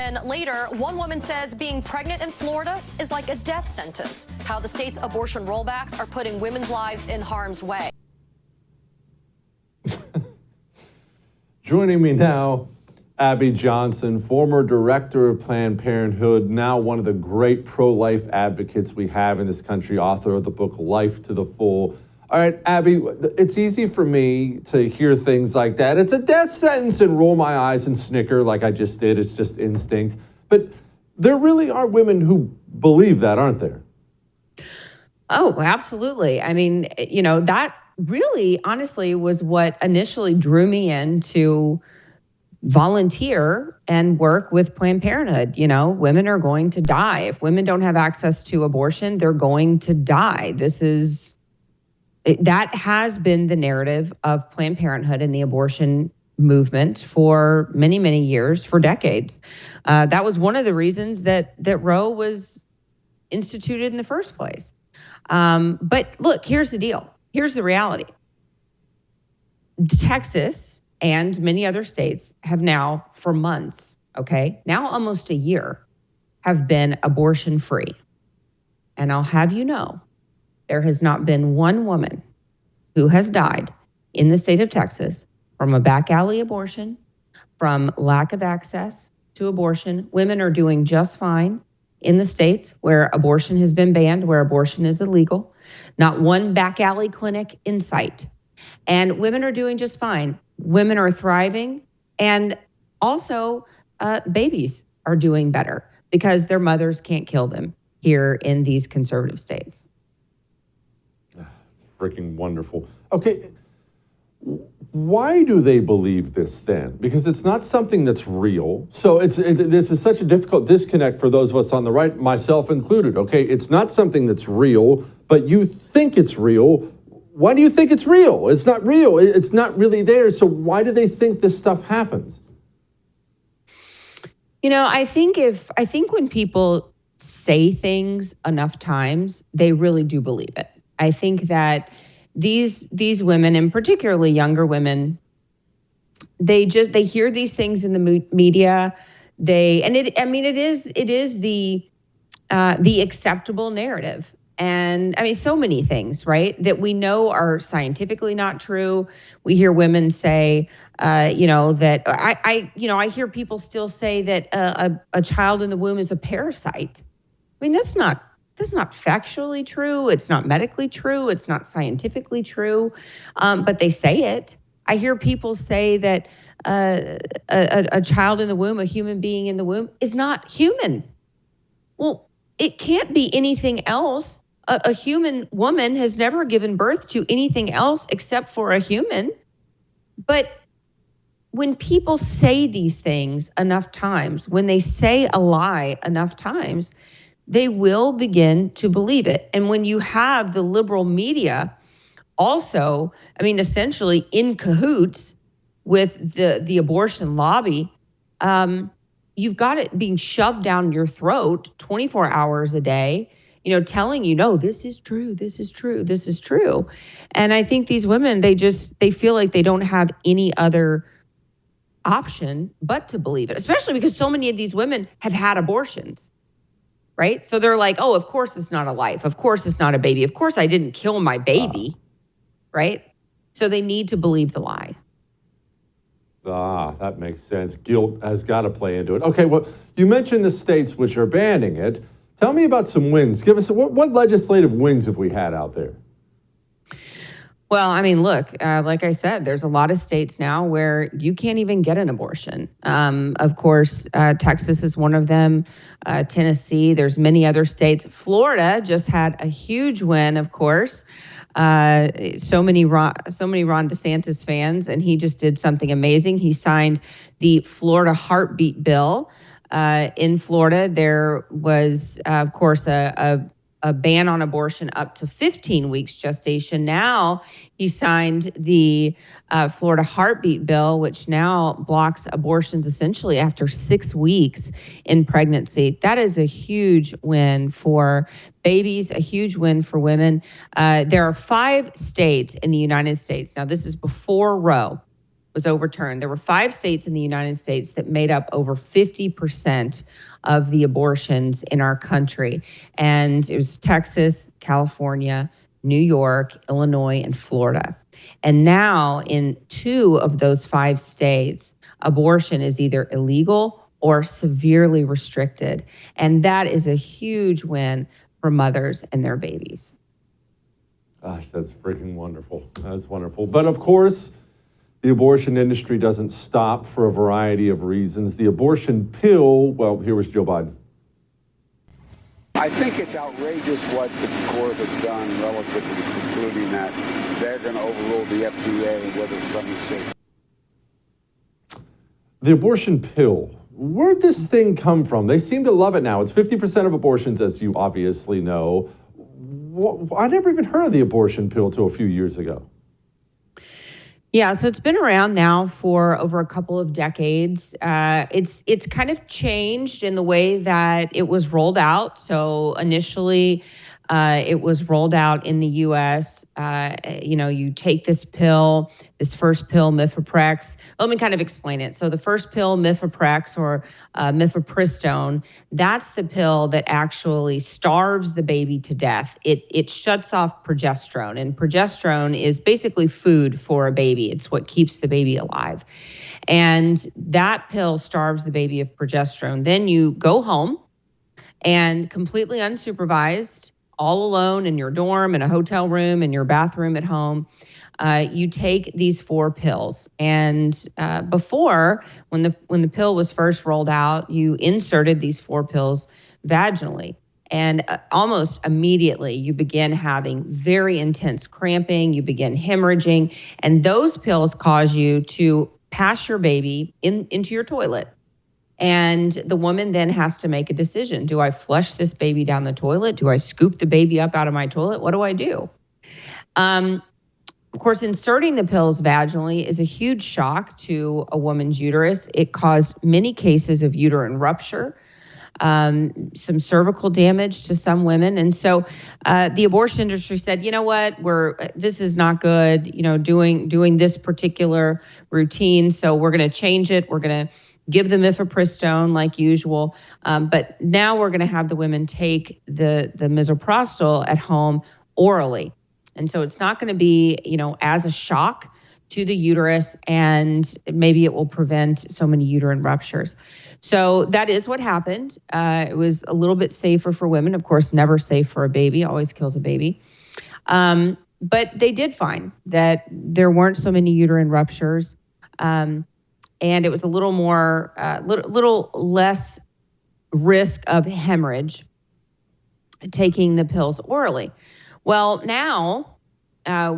Then later, one woman says being pregnant in Florida is like a death sentence. How the state's abortion rollbacks are putting women's lives in harm's way. Joining me now, Abby Johnson, former director of Planned Parenthood, now one of the great pro-life advocates we have in this country, author of the book Life to the Full. All right, Abby, it's easy for me to hear things like that. It's a death sentence and roll my eyes and snicker like I just did. It's just instinct. But there really are women who believe that, aren't there? Oh, absolutely. I mean, you know, that really, honestly, was what initially drew me in to volunteer and work with Planned Parenthood. You know, women are going to die. If women don't have access to abortion, they're going to die. That has been the narrative of Planned Parenthood and the abortion movement for many, many years, for decades. That was one of the reasons that Roe was instituted in the first place. But look, here's the deal. Here's the reality. Texas and many other states have now, for months, now almost a year, have been abortion free. And I'll have you know, there has not been one woman who has died in the state of Texas from a back alley abortion, from lack of access to abortion. Women are doing just fine in the states where abortion has been banned, where abortion is illegal. Not one back alley clinic in sight. And women are doing just fine. Women are thriving. And also, babies are doing better because their mothers can't kill them here in these conservative states. It's freaking wonderful. Okay, why do they believe this then? Because it's not something that's real. So this is such a difficult disconnect for those of us on the right, myself included. Okay, it's not something that's real, but you think it's real. Why do you think it's real? It's not real. It's not really there. So why do they think this stuff happens? You know, I think when people say things enough times, they really do believe it. I think that these women, and particularly younger women, they hear these things in the media. It is the acceptable narrative. And I mean, so many things, right, that we know are scientifically not true. We hear women say, that I hear people still say that a child in the womb is a parasite. I mean, that's not factually true. It's not medically true. It's not scientifically true. But they say it. I hear people say that a child in the womb, a human being in the womb, is not human. Well, it can't be anything else. A human woman has never given birth to anything else except for a human. But when people say these things enough times, when they say a lie enough times, they will begin to believe it. And when you have the liberal media also, essentially in cahoots with the abortion lobby, you've got it being shoved down your throat 24 hours a day, telling you, no, this is true, this is true, this is true. And I think these women, they feel like they don't have any other option but to believe it, especially because so many of these women have had abortions, right? So they're like, oh, of course it's not a life. Of course it's not a baby. Of course I didn't kill my baby, right? So they need to believe the lie. That makes sense. Guilt has got to play into it. Okay, well, you mentioned the states which are banning it. Tell me about some wins. Give us, what legislative wins have we had out there? Well, look, like I said, there's a lot of states now where you can't even get an abortion. Of course, Texas is one of them, Tennessee, there's many other states. Florida just had a huge win, of course. So many Ron DeSantis fans, and he just did something amazing. He signed the Florida heartbeat bill. In Florida, there was, of course, a ban on abortion up to 15 weeks gestation. Now he signed the Florida heartbeat bill, which now blocks abortions essentially after 6 weeks in pregnancy. That is a huge win for babies, a huge win for women. There are 5 states in the United States. Now, this is before Roe. was overturned. There were 5 states in the United States that made up over 50% of the abortions in our country. And it was Texas, California, New York, Illinois, and Florida. And now in 2 of those 5 states, abortion is either illegal or severely restricted. And that is a huge win for mothers and their babies. Gosh, that's freaking wonderful. That's wonderful. But of course, the abortion industry doesn't stop for a variety of reasons. The abortion pill, well, here was Joe Biden. I think it's outrageous what the court has done relative to concluding that they're going to overrule the FDA and whether something's safe. The abortion pill, where'd this thing come from? They seem to love it now. It's 50% of abortions, as you obviously know. I never even heard of the abortion pill till a few years ago. Yeah, so it's been around now for over a couple of decades. It's kind of changed in the way that it was rolled out. So initially, it was rolled out in the U.S. You take this pill, this first pill, mifeprex. Let me kind of explain it. So the first pill, mifeprex or mifepristone, that's the pill that actually starves the baby to death. It shuts off progesterone, and progesterone is basically food for a baby. It's what keeps the baby alive. And that pill starves the baby of progesterone. Then you go home and completely unsupervised, all alone in your dorm, in a hotel room, in your bathroom at home, you take these 4 pills. And before, when the pill was first rolled out, you inserted these 4 pills vaginally. And almost immediately, you begin having very intense cramping, you begin hemorrhaging, and those pills cause you to pass your baby into your toilet. And the woman then has to make a decision. Do I flush this baby down the toilet? Do I scoop the baby up out of my toilet? What do I do? Of course, inserting the pills vaginally is a huge shock to a woman's uterus. It caused many cases of uterine rupture, some cervical damage to some women. And so the abortion industry said, you know what, this is not good, doing this particular routine. So we're going to change it. We're going to give them mifepristone like usual. But now we're going to have the women take the misoprostol at home orally. And so it's not going to be, as a shock to the uterus, and maybe it will prevent so many uterine ruptures. So that is what happened. It was a little bit safer for women. Of course, never safe for a baby, always kills a baby. But they did find that there weren't so many uterine ruptures. And it was a little more, little less risk of hemorrhage taking the pills orally. Well, now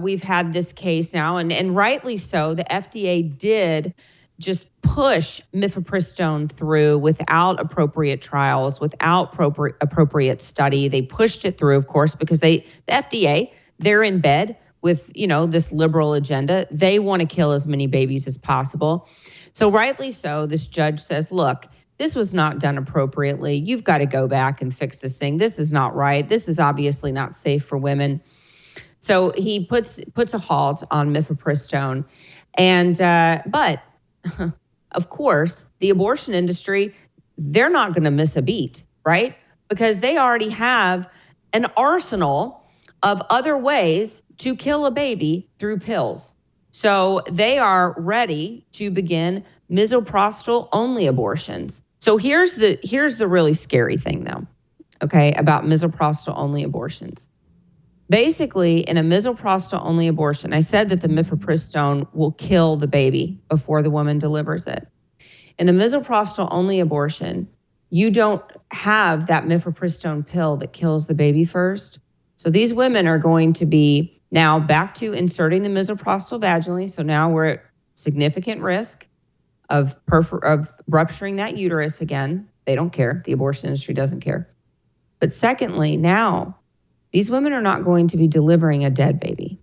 we've had this case now, and rightly so. The FDA did just push mifepristone through without appropriate trials, without appropriate study. They pushed it through, of course, because the FDA, they're in bed with, this liberal agenda. They want to kill as many babies as possible. So rightly so, this judge says, look, this was not done appropriately. You've got to go back and fix this thing. This is not right. This is obviously not safe for women. So he puts a halt on mifepristone. And but of course, the abortion industry, they're not going to miss a beat, right? Because they already have an arsenal of other ways to kill a baby through pills. So they are ready to begin misoprostol only abortions. So here's the really scary thing though, okay, about misoprostol only abortions. Basically, in a misoprostol only abortion, I said that the mifepristone will kill the baby before the woman delivers it. In a misoprostol only abortion, you don't have that mifepristone pill that kills the baby first. So these women are going to be now back to inserting the misoprostol vaginally. So now we're at significant risk of rupturing that uterus again. They don't care. The abortion industry doesn't care. But secondly, now these women are not going to be delivering a dead baby.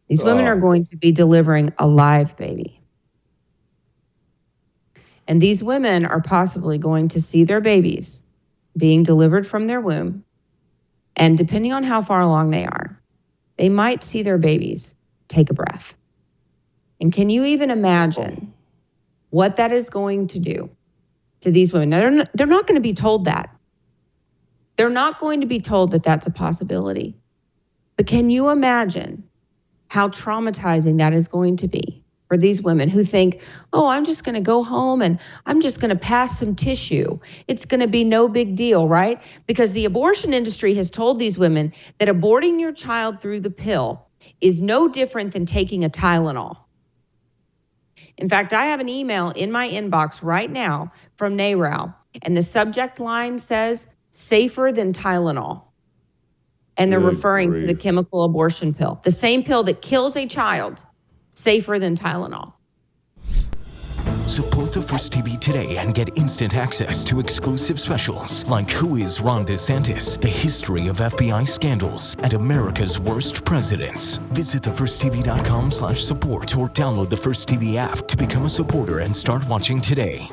These women are going to be delivering a live baby. And these women are possibly going to see their babies being delivered from their womb. And depending on how far along they are, they might see their babies take a breath. And can you even imagine what that is going to do to these women? Now, they're not going to be told that. They're not going to be told that that's a possibility. But can you imagine how traumatizing that is going to be for these women who think, oh, I'm just going to go home and I'm just going to pass some tissue. It's going to be no big deal, right? Because the abortion industry has told these women that aborting your child through the pill is no different than taking a Tylenol. In fact, I have an email in my inbox right now from NARAL, and the subject line says, safer than Tylenol. And they're referring to the chemical abortion pill, the same pill that kills a child, safer than Tylenol. Support the First TV today and get instant access to exclusive specials like Who is Ron DeSantis, The History of FBI Scandals, and America's Worst Presidents. Visit thefirsttv.com/support or download the First TV app to become a supporter and start watching today.